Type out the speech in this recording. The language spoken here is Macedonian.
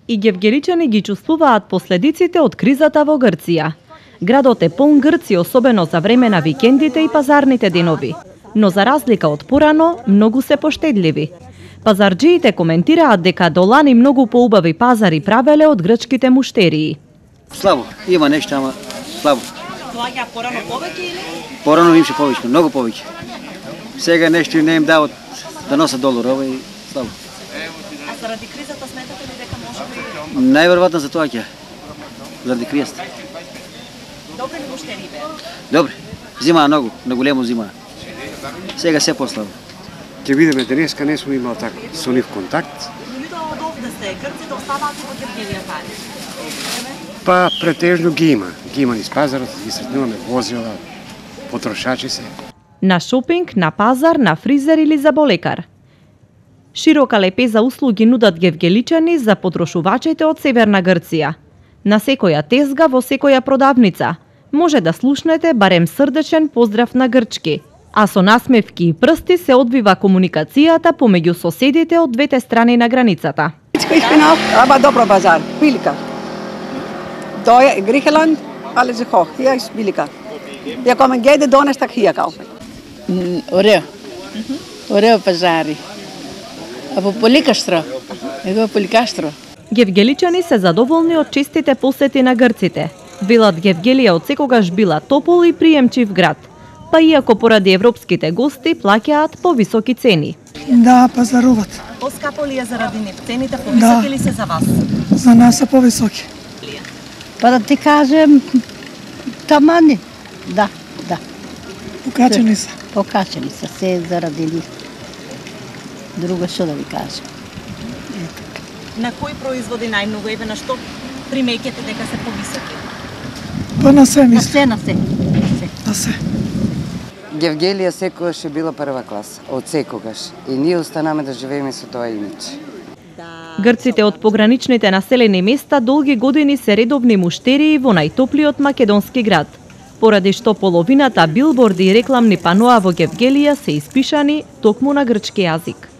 И гевгеличани ги чувствуваат последиците од кризата во Грција. Градот е полн грци, особено за време на викендите и пазарните денови. Но за разлика од порано, многу се поштедливи. Пазарџиите коментираат дека до лани многу поубави пазари правеле од грчките муштерии. Слабо, има нешто, ама слабо. Плаќа порано повеќе или? Порано имаше повеќе, многу повеќе. Сега нешто не им дават да носат долар, ова и слабо. А заради кризата сметате ли дека можеби? Најверојатно за тоа ќе. Заради кризата. Добри ли муштерии беа? Добри. Зимаа многу, на големо зимаа. Сега се послабо. Ќе видиме денеска, не сум имал така со нив контакт. Луѓето од овде се грците оставаат во Гевгелија пари. Па претежно ги има. Ги има низ пазарот, ги сретнуваме возила, потрошачи се. На шопинг, на пазар, на фризер или за болекар. Широка лепеза услуги нудат гевгеличани за потрошувачите од Северна Грција. На секоја тезга во секоја продавница може да слушнете барем срдечен поздрав на грчки, а со насмевки и прсти се одвива комуникацијата помеѓу соседите од двете страни на границата. Ich bin auch, aber dobro Bazar, billiger. Da in Griechenland, alles ist hoch, hier ist billiger. Wir kommen jeden Donnerstag hier kaufen. Ωραίο. Ωραίο παζάρι. Από πολύ καστρό. Εγώ πολύ κάστρο. Гевгеличани се задоволни од честите посети на грците. Велат Гевгелија од секогаш била топол и приемчив град, па иако поради европските гости плаќаат повисоки цени. Да, пазаруват. Поскапо ли е заради нив? Цените повисоки ли се за вас? За нас се повисоки. Па да ти кажем, тамани. Да. Покачени се. Покачени се, се заради нив. Друго што да ви кажем. На кои производи најмногу, еве на што примеќате дека се повисоки? Па на се мисли. На се. На се. Гевгелија секогаш е била прва класа, од секогаш. И ние останаме да живееме со тоа имидж. Грците од пограничните населени места долги години се редовни муштерии во најтоплиот македонски град, поради што половината билборди и рекламни паноа во Гевгелија се испишани токму на грчки јазик.